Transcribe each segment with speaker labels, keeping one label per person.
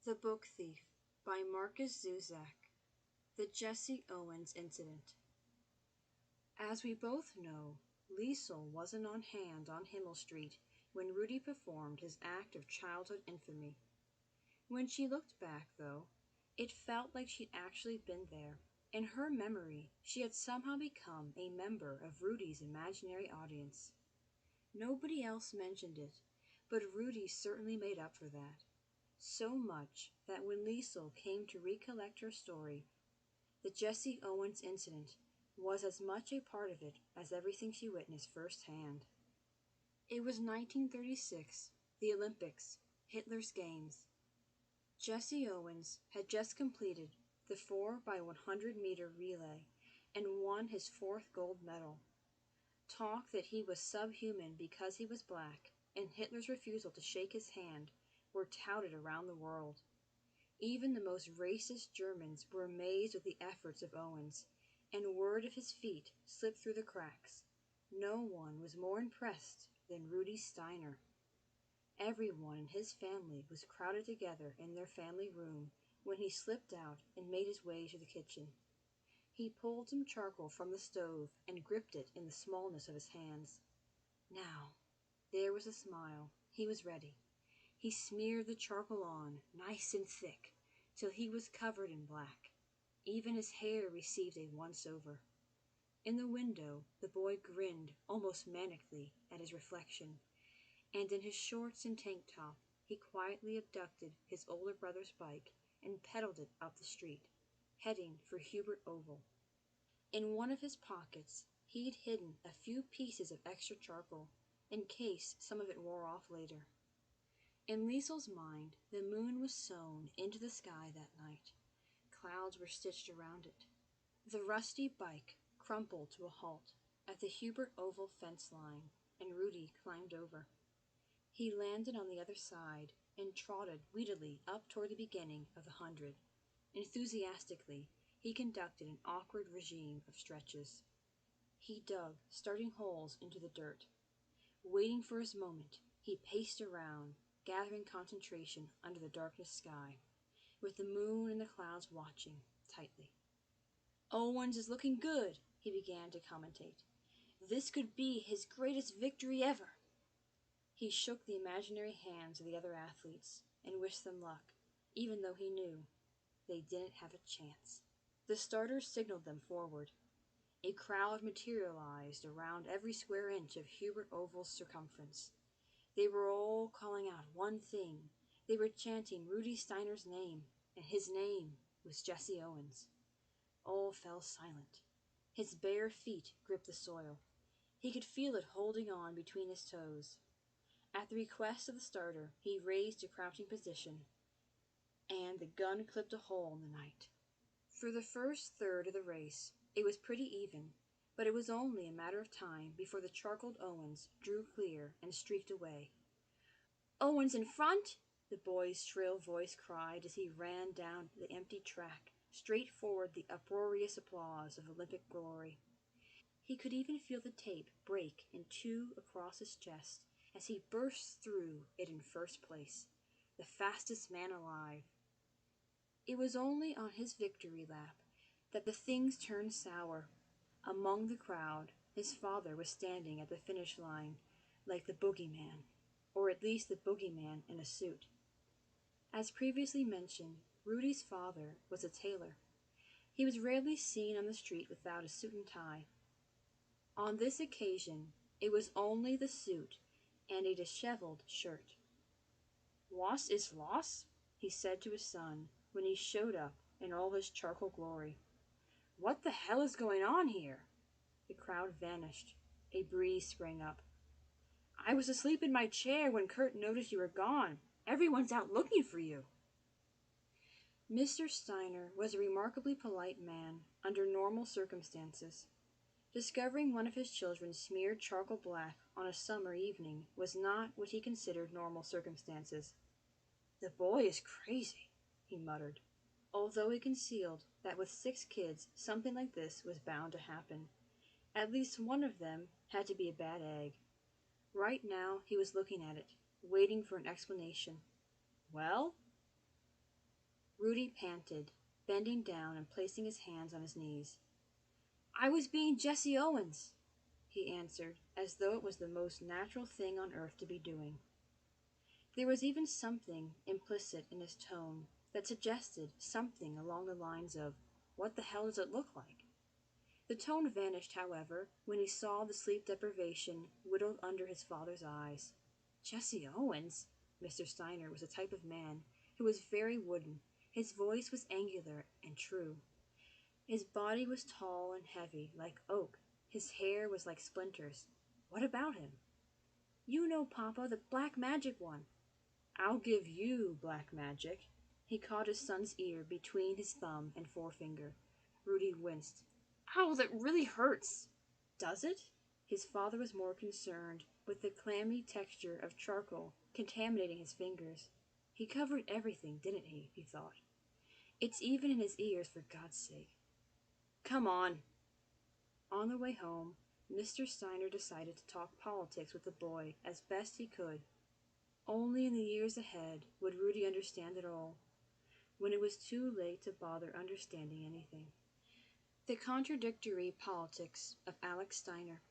Speaker 1: The Book Thief by Marcus Zusak. The Jessie Owens Incident. As we both know, Liesel wasn't on hand on Himmel Street when Rudy performed his act of childhood infamy. When she looked back, though, it felt like she'd actually been there. In her memory, she had somehow become a member of Rudy's imaginary audience. Nobody else mentioned it, but Rudy certainly made up for that. So much that when Liesel came to recollect her story, the Jessie Owens incident was as much a part of it as everything she witnessed firsthand. It was 1936, the Olympics, Hitler's Games. Jessie Owens had just completed the 4x100-meter relay and won his fourth gold medal. Talk that he was subhuman because he was black, and Hitler's refusal to shake his hand were touted around the world. Even the most racist Germans were amazed with the efforts of Owens, and word of his feat slipped through the cracks. No one was more impressed than Rudy Steiner. Everyone in his family was crowded together in their family room when he slipped out and made his way to the kitchen. He pulled some charcoal from the stove and gripped it in the smallness of his hands. Now, there was a smile. He was ready. He smeared the charcoal on, nice and thick, till he was covered in black. Even his hair received a once-over. In the window the boy grinned almost manically at his reflection, and in his shorts and tank top he quietly abducted his older brother's bike and pedaled it up the street, heading for Hubert Oval. In one of his pockets he'd hidden a few pieces of extra charcoal, in case some of it wore off later. In Liesel's mind, the moon was sewn into the sky that night. Clouds were stitched around it. The rusty bike crumpled to a halt at the Hubert Oval fence line, and Rudy climbed over. He landed on the other side and trotted weedily up toward the beginning of the 100. Enthusiastically, he conducted an awkward regime of stretches. He dug starting holes into the dirt. Waiting for his moment, he paced around, gathering concentration under the darkness sky, with the moon and the clouds watching tightly. "Owens is looking good," he began to commentate. "This could be his greatest victory ever." He shook the imaginary hands of the other athletes and wished them luck, even though he knew they didn't have a chance. The starters signaled them forward. A crowd materialized around every square inch of Hubert Oval's circumference. They were all calling out one thing. They were chanting Rudy Steiner's name, and his name was Jessie Owens. All fell silent. His bare feet gripped the soil. He could feel it holding on between his toes. At the request of the starter, he raised to crouching position, and the gun clipped a hole in the night. For the first third of the race, it was pretty even, but it was only a matter of time before the charcoaled Owens drew clear and streaked away. "Owens in front!" the boy's shrill voice cried as he ran down the empty track, straight toward the uproarious applause of Olympic glory. He could even feel the tape break in two across his chest as he burst through it in first place, the fastest man alive. It was only on his victory lap that the things turned sour. Among the crowd, his father was standing at the finish line like the boogeyman, or at least the boogeyman in a suit. As previously mentioned, Rudy's father was a tailor. He was rarely seen on the street without a suit and tie. On this occasion, it was only the suit and a disheveled shirt. "Was ist los?" he said to his son when he showed up in all his charcoal glory. "What the hell is going on here?" The crowd vanished. A breeze sprang up. "I was asleep in my chair when Kurt noticed you were gone. Everyone's out looking for you." Mr. Steiner was a remarkably polite man under normal circumstances. Discovering one of his children smeared charcoal black on a summer evening was not what he considered normal circumstances. "The boy is crazy," he muttered, although he concealed that with 6 kids something like this was bound to happen. At least one of them had to be a bad egg. Right now he was looking at it, waiting for an explanation. "Well?" Rudy panted, bending down and placing his hands on his knees. "I was being Jessie Owens," he answered, as though it was the most natural thing on earth to be doing. There was even something implicit in his tone that suggested something along the lines of, "What the hell does it look like?" The tone vanished, however, when he saw the sleep deprivation whittled under his father's eyes. Jessie Owens? Mr. Steiner was the type of man who was very wooden. His voice was angular and true. His body was tall and heavy, like oak. His hair was like splinters. What about him? "You know, Papa, the black magic one." "I'll give you black magic." He caught his son's ear between his thumb and forefinger. Rudy winced. "Ow, that really hurts." "Does it?" His father was more concerned with the clammy texture of charcoal contaminating his fingers. He covered everything, didn't he? He thought. "It's even in his ears, for God's sake." "Come on." On the way home, Mr. Steiner decided to talk politics with the boy as best he could. Only in the years ahead would Rudy understand it all, when it was too late to bother understanding anything. The contradictory politics of Alex Steiner.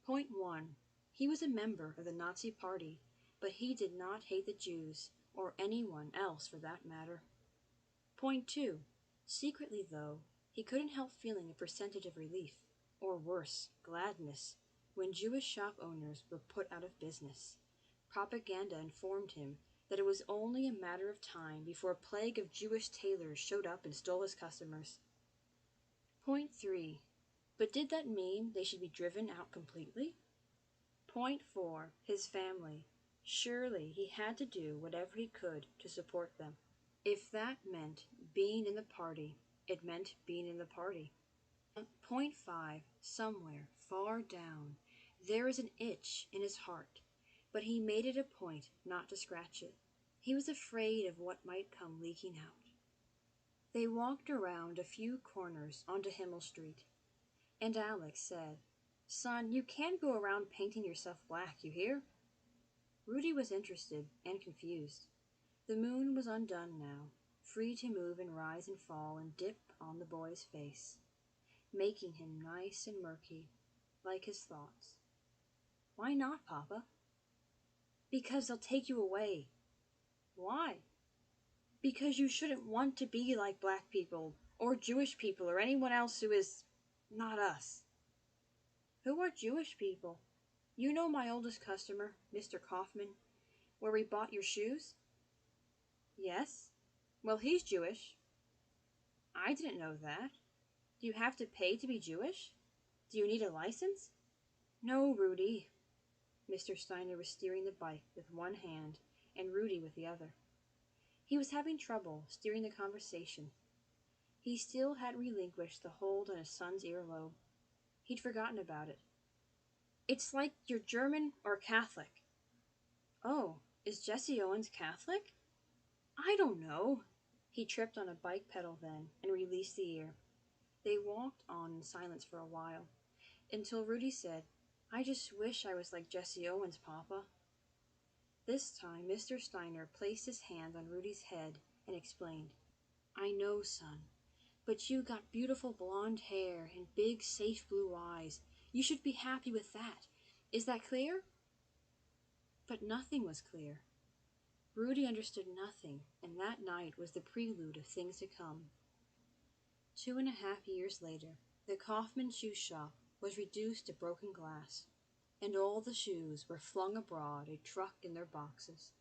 Speaker 1: Point 1. He was a member of the Nazi Party, but he did not hate the Jews, or anyone else for that matter. Point 2. Secretly, though, he couldn't help feeling a percentage of relief, or worse, gladness, when Jewish shop owners were put out of business. Propaganda informed him that it was only a matter of time before a plague of Jewish tailors showed up and stole his customers. Point 3. But did that mean they should be driven out completely? Point 4. His family. Surely he had to do whatever he could to support them. If that meant being in the party, it meant being in the party. Point 5. Somewhere, far down, there is an itch in his heart, but he made it a point not to scratch it. He was afraid of what might come leaking out. They walked around a few corners onto Himmel Street, and Alex said, "Son, you can't go around painting yourself black, you hear?" Rudy was interested and confused. The moon was undone now, free to move and rise and fall and dip on the boy's face, making him nice and murky, like his thoughts. "Why not, Papa?" "Because they'll take you away." "Why?" "Because you shouldn't want to be like black people, or Jewish people, or anyone else who is not us." "Who are Jewish people?" "You know my oldest customer, Mr. Kaufman, where we bought your shoes?" "Yes." "Well, he's Jewish." "I didn't know that. Do you have to pay to be Jewish? Do you need a license?" "No, Rudy." Mr. Steiner was steering the bike with one hand and Rudy with the other. He was having trouble steering the conversation. He still hadn't relinquished the hold on his son's earlobe. He'd forgotten about it. "It's like you're German or Catholic." "Oh, is Jessie Owens Catholic?" "I don't know." He tripped on a bike pedal then and released the ear. They walked on in silence for a while, until Rudy said, "I just wish I was like Jessie Owens, Papa." This time Mr. Steiner placed his hand on Rudy's head and explained, "I know, son, but you got beautiful blonde hair and big, safe blue eyes. You should be happy with that. Is that clear?" But nothing was clear. Rudy understood nothing, and that night was the prelude of things to come. 2.5 years later, the Kaufman shoe shop was reduced to broken glass, and all the shoes were flung abroad a truck in their boxes.